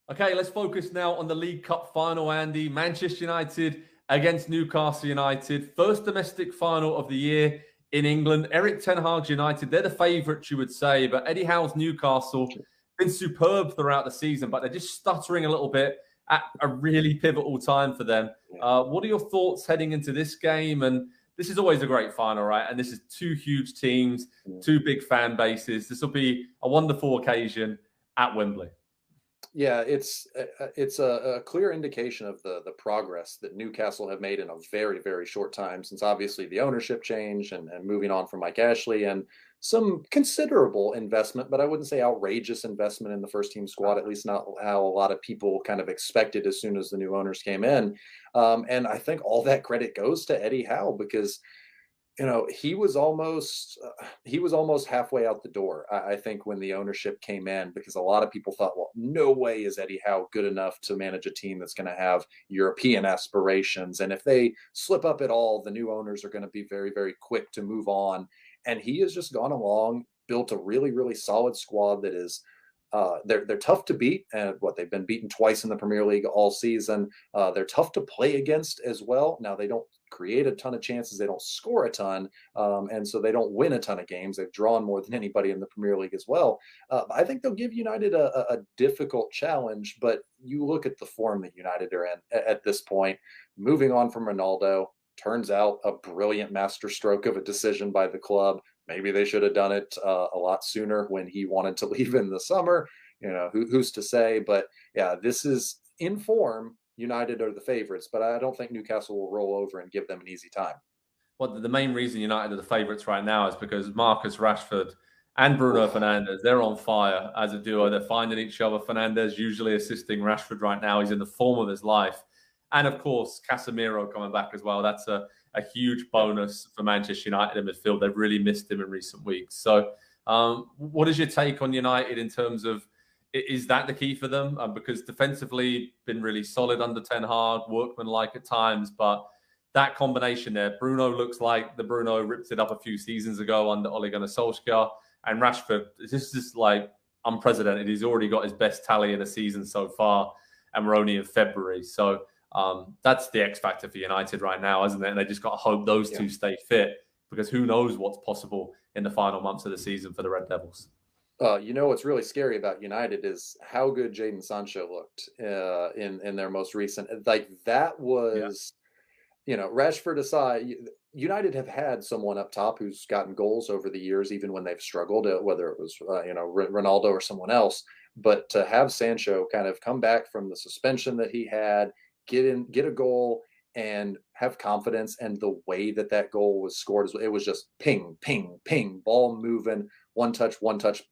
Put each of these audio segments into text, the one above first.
Okay, let's focus now on the League Cup final, Andy. Manchester United against Newcastle United. First domestic final of the year in England. Eric Ten Hag's United, they're the favourites, you would say. But Eddie Howe's Newcastle been superb throughout the season, but they're just stuttering a little bit at a really pivotal time for them. What are your thoughts heading into this game? And this is always a great final, right? And this is two huge teams, two big fan bases. This will be a wonderful occasion at Wembley. Yeah, it's a clear indication of the progress that Newcastle have made in a very, very short time since obviously the ownership change and moving on from Mike Ashley and some considerable investment, but I wouldn't say outrageous investment in the first team squad, at least not how a lot of people kind of expected as soon as the new owners came in. And I think all that credit goes to Eddie Howe because he was almost halfway out the door. I think when the ownership came in, because a lot of people thought, well, no way is Eddie Howe good enough to manage a team that's going to have European aspirations. And if they slip up at all, the new owners are going to be very, very quick to move on. And he has just gone along, built a really, really solid squad that is they're tough to beat, and they've been beaten twice in the Premier League all season. They're tough to play against as well. Now they don't create a ton of chances, they don't score a ton, and so they don't win a ton of games. They've drawn more than anybody in the Premier League as well. I think they'll give United a difficult challenge, but you look at the form that United are in at this point. Moving on from Ronaldo turns out a brilliant masterstroke of a decision by the club. Maybe they should have done it a lot sooner when he wanted to leave in the summer. Who's to say? But yeah, this is in form. United are the favorites, but I don't think Newcastle will roll over and give them an easy time. Well, the main reason United are the favourites right now is because Marcus Rashford and Bruno Fernandes, they're on fire as a duo. They're finding each other. Fernandes usually assisting Rashford right now. He's in the form of his life. And of course, Casemiro coming back as well. That's a huge bonus for Manchester United in midfield. They've really missed him in recent weeks. So what is your take on United in terms of, is that the key for them? Because defensively, been really solid under Ten Hag, workmanlike at times, but that combination there, Bruno looks like the Bruno ripped it up a few seasons ago under Ole Gunnar Solskjaer, and Rashford, this is like unprecedented. He's already got his best tally in a season so far, and we're only in February. So that's the X factor for United right now, isn't it? And they just got to hope those two stay fit, because who knows what's possible in the final months of the season for the Red Devils. What's really scary about United is how good Jadon Sancho looked in their most recent. Like that was, Rashford aside, United have had someone up top who's gotten goals over the years, even when they've struggled, whether it was Ronaldo or someone else. But to have Sancho kind of come back from the suspension that he had, get a goal, and have confidence, and the way that goal was scored, it was just ping, ping, ping, ball moving. One touch,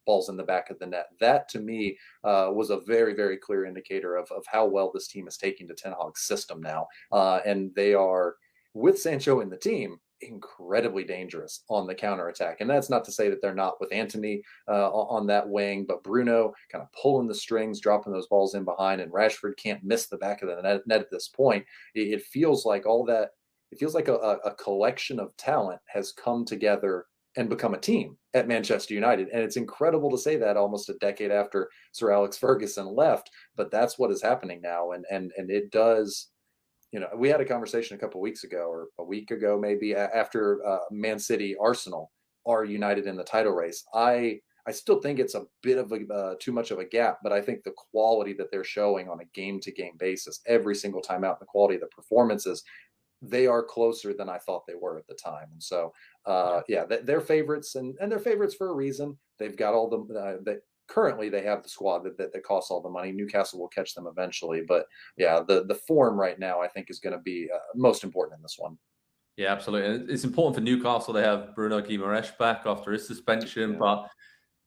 balls in the back of the net. That, to me, was a very, very clear indicator of how well this team is taking to Ten Hag's system now. And they are, with Sancho in the team, incredibly dangerous on the counterattack. And that's not to say that they're not with Antony on that wing, but Bruno kind of pulling the strings, dropping those balls in behind, and Rashford can't miss the back of the net at this point. It feels like all that, it feels like a collection of talent has come together and become a team at Manchester United. And it's incredible to say that almost a decade after Sir Alex Ferguson left, but that's what is happening now. And it does, we had a conversation a couple of weeks ago, or a week ago, maybe, after Man City Arsenal are United in the title race. I still think it's a bit of too much of a gap, but I think the quality that they're showing on a game-to-game basis every single time out, the quality of the performances, they are closer than I thought they were at the time. And so, they're favorites, and they're favorites for a reason. They've got all the currently they have the squad that costs all the money. Newcastle will catch them eventually, but the form right now I think is going to be most important in this one. Yeah, absolutely. And it's important for Newcastle. They have Bruno Guimaraes back after his suspension, but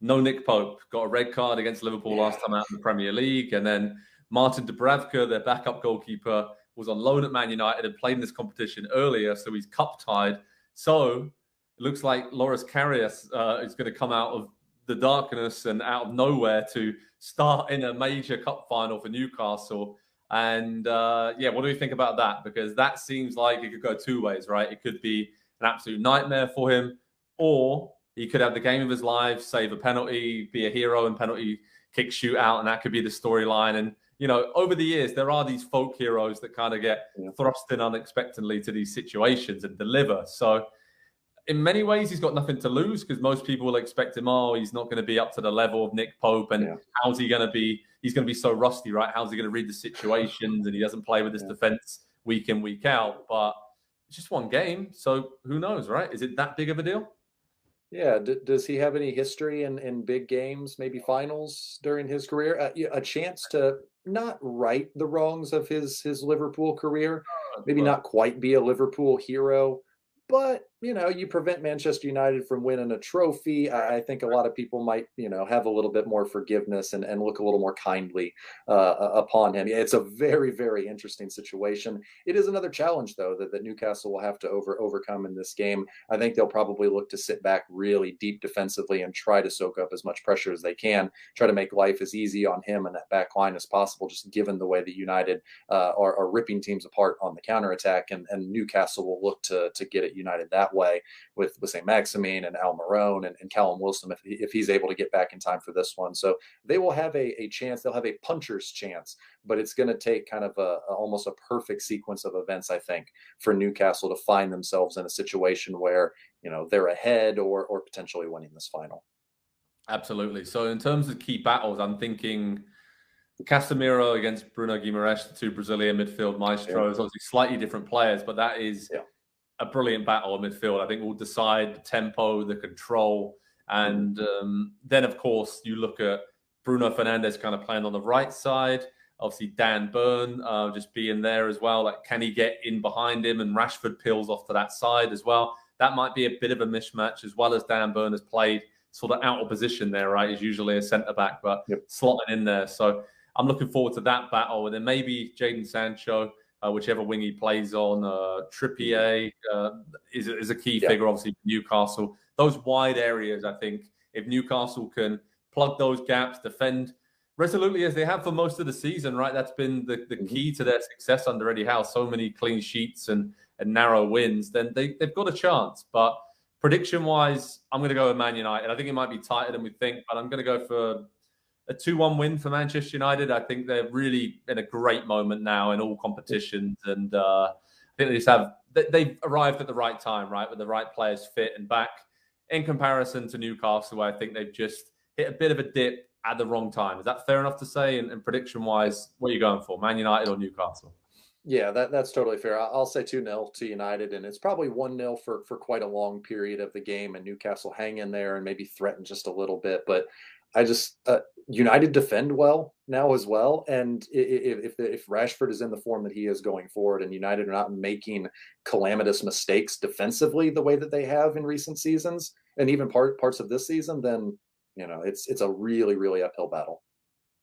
no Nick Pope. Got a red card against Liverpool last time out in the Premier League, and then Martin Dubravka, their backup goalkeeper, was on loan at Man United and played in this competition earlier, so he's cup tied. So it looks like Loris Karius is going to come out of the darkness and out of nowhere to start in a major cup final for Newcastle. And what do you think about that? Because that seems like it could go two ways, right? It could be an absolute nightmare for him, or he could have the game of his life, save a penalty, be a hero in penalty kick shootout, and that could be the storyline. And over the years, there are these folk heroes that kind of get thrust in unexpectedly to these situations and deliver. So in many ways, he's got nothing to lose because most people will expect him, he's not going to be up to the level of Nick Pope. And how's he going to be? He's going to be so rusty, right? How's he going to read the situations? And he doesn't play with his defense week in, week out. But it's just one game. So who knows, right? Is it that big of a deal? Yeah. Does he have any history in big games, maybe finals during his career? A chance to not right the wrongs of his Liverpool career, maybe not quite be a Liverpool hero, but you prevent Manchester United from winning a trophy. I think a lot of people might, have a little bit more forgiveness and look a little more kindly upon him. It's a very, very interesting situation. It is another challenge, though, that Newcastle will have to overcome in this game. I think they'll probably look to sit back really deep defensively and try to soak up as much pressure as they can, try to make life as easy on him and that back line as possible, just given the way that United are ripping teams apart on the counterattack. And Newcastle will look to get at United that way with St. Maximin and Almiron and Callum Wilson if he's able to get back in time for this one. So they will have a chance. They'll have a puncher's chance, but it's going to take kind of almost a perfect sequence of events, I think, for Newcastle to find themselves in a situation where they're ahead or potentially winning this final. Absolutely. So in terms of key battles, I'm thinking Casemiro against Bruno Guimaraes, the two Brazilian midfield maestros, obviously slightly different players, but that is a brilliant battle in midfield. I think will decide the tempo, the control. And then, of course, you look at Bruno Fernandes kind of playing on the right side. Obviously, Dan Burn just being there as well. Like, can he get in behind him? And Rashford peels off to that side as well. That might be a bit of a mismatch, as well as Dan Burn has played sort of out of position there, right? He's usually a centre-back, but slotting in there. So I'm looking forward to that battle. And then maybe Jadon Sancho, whichever wing he plays on, Trippier is a key figure, obviously, for Newcastle. Those wide areas, I think, if Newcastle can plug those gaps, defend resolutely as they have for most of the season, right? That's been the key to their success under Eddie Howe. So many clean sheets and narrow wins, then they've got a chance. But prediction-wise, I'm going to go with Man United. I think it might be tighter than we think, but I'm going to go for a 2-1 win for Manchester United. I think they're really in a great moment now in all competitions. And I think they've arrived at the right time, right? With the right players fit and back in comparison to Newcastle, where I think they've just hit a bit of a dip at the wrong time. Is that fair enough to say? And prediction-wise, what are you going for, Man United or Newcastle? Yeah, that's totally fair. I'll say 2-0 to United, and it's probably 1-0 for quite a long period of the game, and Newcastle hang in there and maybe threaten just a little bit. But I just United defend well now as well, and if Rashford is in the form that he is going forward, and United are not making calamitous mistakes defensively the way that they have in recent seasons, and even parts of this season, then it's a really, really uphill battle.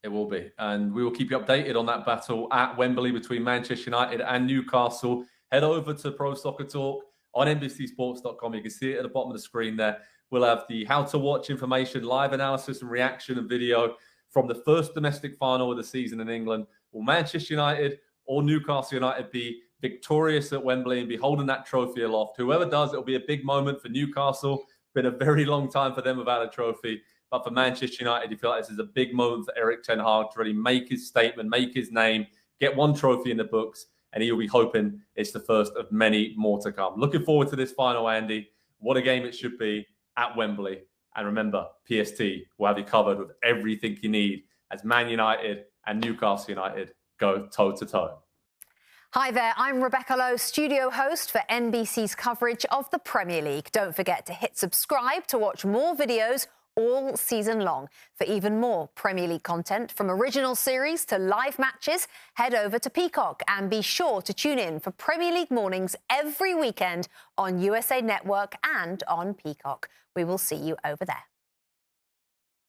It will be, and we will keep you updated on that battle at Wembley between Manchester United and Newcastle. Head over to Pro Soccer Talk on NBCSports.com. You can see it at the bottom of the screen there. We'll have the how to watch information, live analysis and reaction and video from the first domestic final of the season in England. Will Manchester United or Newcastle United be victorious at Wembley and be holding that trophy aloft? Whoever does, it'll be a big moment for Newcastle. Been a very long time for them without a trophy. But for Manchester United, you feel like this is a big moment for Erik ten Hag to really make his statement, make his name, get one trophy in the books, and he'll be hoping it's the first of many more to come. Looking forward to this final, Andy. What a game it should be at Wembley. And remember, PST will have you covered with everything you need as Man United and Newcastle United go toe-to-toe. Hi there, I'm Rebecca Lowe, studio host for NBC's coverage of the Premier League. Don't forget to hit subscribe to watch more videos all season long. For even more Premier League content, from original series to live matches, head over to Peacock and be sure to tune in for Premier League mornings every weekend on USA Network and on Peacock. We will see you over there.